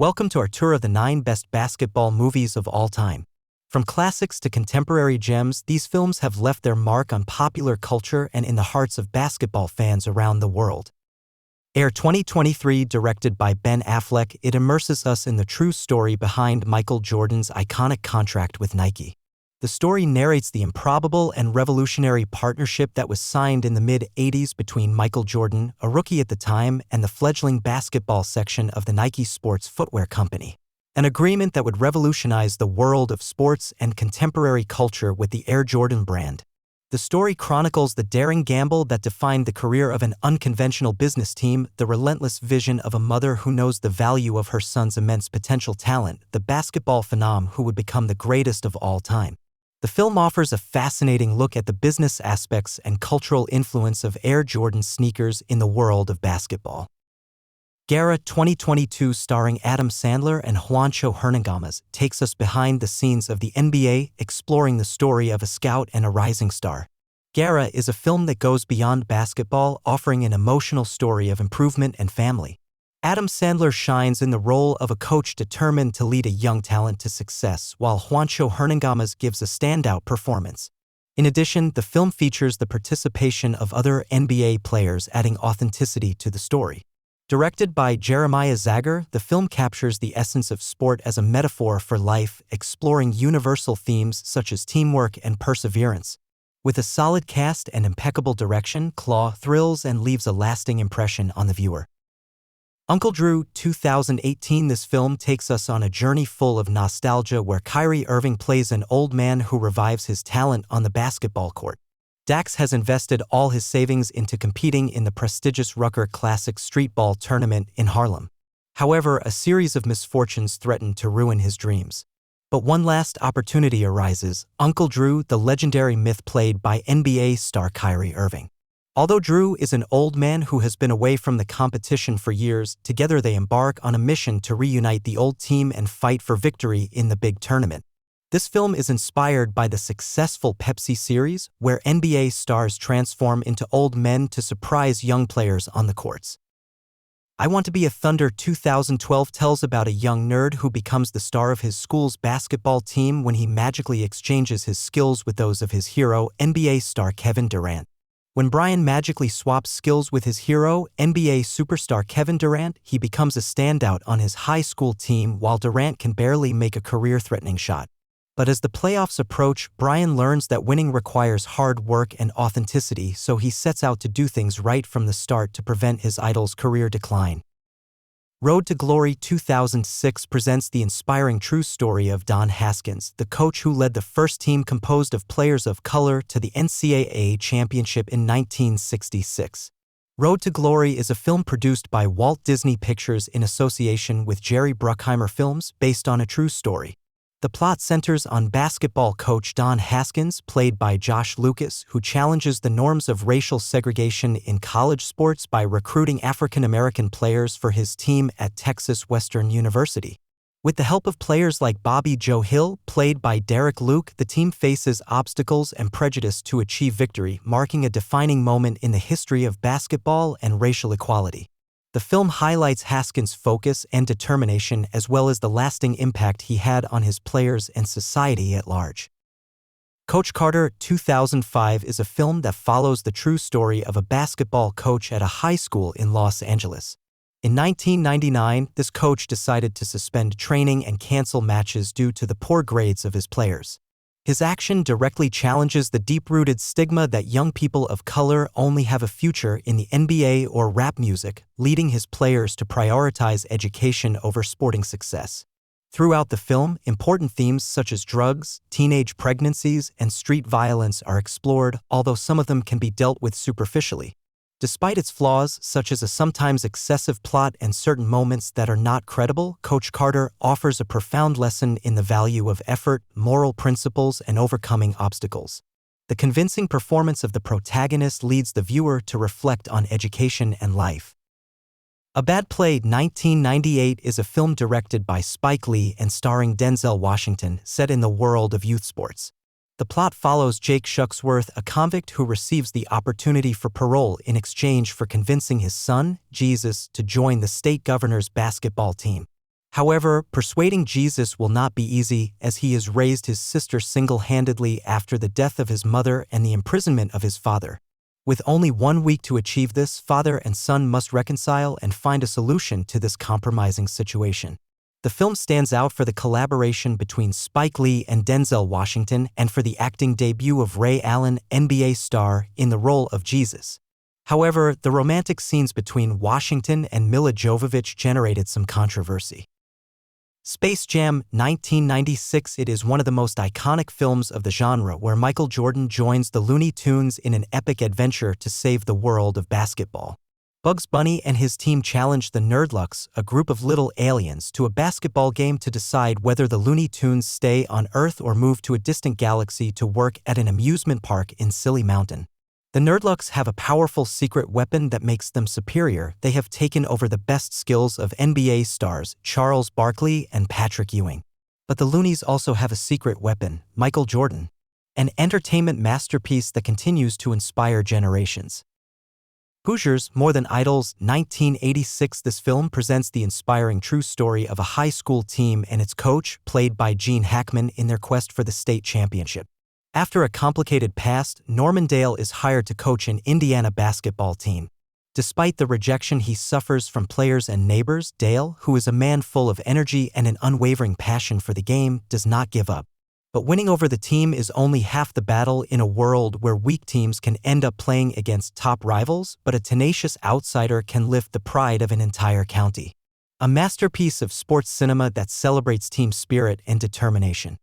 Welcome to our tour of the 9 best basketball movies of all time. From classics to contemporary gems, these films have left their mark on popular culture and in the hearts of basketball fans around the world. Air 2023, directed by Ben Affleck, it immerses us in the true story behind Michael Jordan's iconic contract with Nike. The story narrates the improbable and revolutionary partnership that was signed in the mid-'80s between Michael Jordan, a rookie at the time, and the fledgling basketball section of the Nike sports footwear company. An agreement that would revolutionize the world of sports and contemporary culture with the Air Jordan brand. The story chronicles the daring gamble that defined the career of an unconventional business team, the relentless vision of a mother who knows the value of her son's immense potential talent, the basketball phenom who would become the greatest of all time. The film offers a fascinating look at the business aspects and cultural influence of Air Jordan sneakers in the world of basketball. Guerra 2022, starring Adam Sandler and Juancho Hernangomez, takes us behind the scenes of the NBA, exploring the story of a scout and a rising star. Guerra is a film that goes beyond basketball, offering an emotional story of improvement and family. Adam Sandler shines in the role of a coach determined to lead a young talent to success, while Juancho Hernangomez gives a standout performance. In addition, the film features the participation of other NBA players, adding authenticity to the story. Directed by Jeremiah Zager, the film captures the essence of sport as a metaphor for life, exploring universal themes such as teamwork and perseverance. With a solid cast and impeccable direction, Claw thrills and leaves a lasting impression on the viewer. Uncle Drew 2018, this film takes us on a journey full of nostalgia where Kyrie Irving plays an old man who revives his talent on the basketball court. Dax has invested all his savings into competing in the prestigious Rucker Classic streetball tournament in Harlem. However, a series of misfortunes threaten to ruin his dreams. But one last opportunity arises: Uncle Drew, the legendary myth played by NBA star Kyrie Irving. Although Drew is an old man who has been away from the competition for years, together they embark on a mission to reunite the old team and fight for victory in the big tournament. This film is inspired by the successful Pepsi series, where NBA stars transform into old men to surprise young players on the courts. I Want to Be a Thunder 2012 tells about a young nerd who becomes the star of his school's basketball team when he magically exchanges his skills with those of his hero, NBA star Kevin Durant. When Brian magically swaps skills with his hero, NBA superstar Kevin Durant, he becomes a standout on his high school team while Durant can barely make a career-threatening shot. But as the playoffs approach, Brian learns that winning requires hard work and authenticity, so he sets out to do things right from the start to prevent his idol's career decline. Road to Glory 2006 presents the inspiring true story of Don Haskins, the coach who led the first team composed of players of color to the NCAA championship in 1966. Road to Glory is a film produced by Walt Disney Pictures in association with Jerry Bruckheimer Films, based on a true story. The plot centers on basketball coach Don Haskins, played by Josh Lucas, who challenges the norms of racial segregation in college sports by recruiting African-American players for his team at Texas Western University. With the help of players like Bobby Joe Hill, played by Derek Luke, the team faces obstacles and prejudice to achieve victory, marking a defining moment in the history of basketball and racial equality. The film highlights Haskins' focus and determination, as well as the lasting impact he had on his players and society at large. Coach Carter 2005 is a film that follows the true story of a basketball coach at a high school in Los Angeles. In 1999, this coach decided to suspend training and cancel matches due to the poor grades of his players. His action directly challenges the deep-rooted stigma that young people of color only have a future in the NBA or rap music, leading his players to prioritize education over sporting success. Throughout the film, important themes such as drugs, teenage pregnancies, and street violence are explored, although some of them can be dealt with superficially. Despite its flaws, such as a sometimes excessive plot and certain moments that are not credible, Coach Carter offers a profound lesson in the value of effort, moral principles, and overcoming obstacles. The convincing performance of the protagonist leads the viewer to reflect on education and life. A Bad Play 1998 is a film directed by Spike Lee and starring Denzel Washington, set in the world of youth sports. The plot follows Jake Shucksworth, a convict who receives the opportunity for parole in exchange for convincing his son, Jesus, to join the state governor's basketball team. However, persuading Jesus will not be easy, as he has raised his sister single-handedly after the death of his mother and the imprisonment of his father. With only 1 week to achieve this, father and son must reconcile and find a solution to this compromising situation. The film stands out for the collaboration between Spike Lee and Denzel Washington and for the acting debut of Ray Allen, NBA star, in the role of Jesus. However, the romantic scenes between Washington and Milla Jovovich generated some controversy. Space Jam 1996. It is one of the most iconic films of the genre, where Michael Jordan joins the Looney Tunes in an epic adventure to save the world of basketball. Bugs Bunny and his team challenge the Nerdlucks, a group of little aliens, to a basketball game to decide whether the Looney Tunes stay on Earth or move to a distant galaxy to work at an amusement park in Silly Mountain. The Nerdlucks have a powerful secret weapon that makes them superior. They have taken over the best skills of NBA stars Charles Barkley and Patrick Ewing. But the Loonies also have a secret weapon, Michael Jordan, an entertainment masterpiece that continues to inspire generations. Hoosiers, More Than Idols 1986. This film presents the inspiring true story of a high school team and its coach, played by Gene Hackman, in their quest for the state championship. After a complicated past, Norman Dale is hired to coach an Indiana basketball team. Despite the rejection he suffers from players and neighbors, Dale, who is a man full of energy and an unwavering passion for the game, does not give up. But winning over the team is only half the battle in a world where weak teams can end up playing against top rivals, but a tenacious outsider can lift the pride of an entire county. A masterpiece of sports cinema that celebrates team spirit and determination.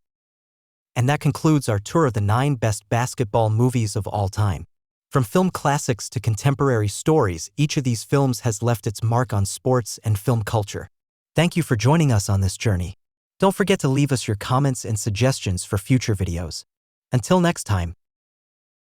And that concludes our tour of the 9 best basketball movies of all time. From film classics to contemporary stories, each of these films has left its mark on sports and film culture. Thank you for joining us on this journey. Don't forget to leave us your comments and suggestions for future videos. Until next time.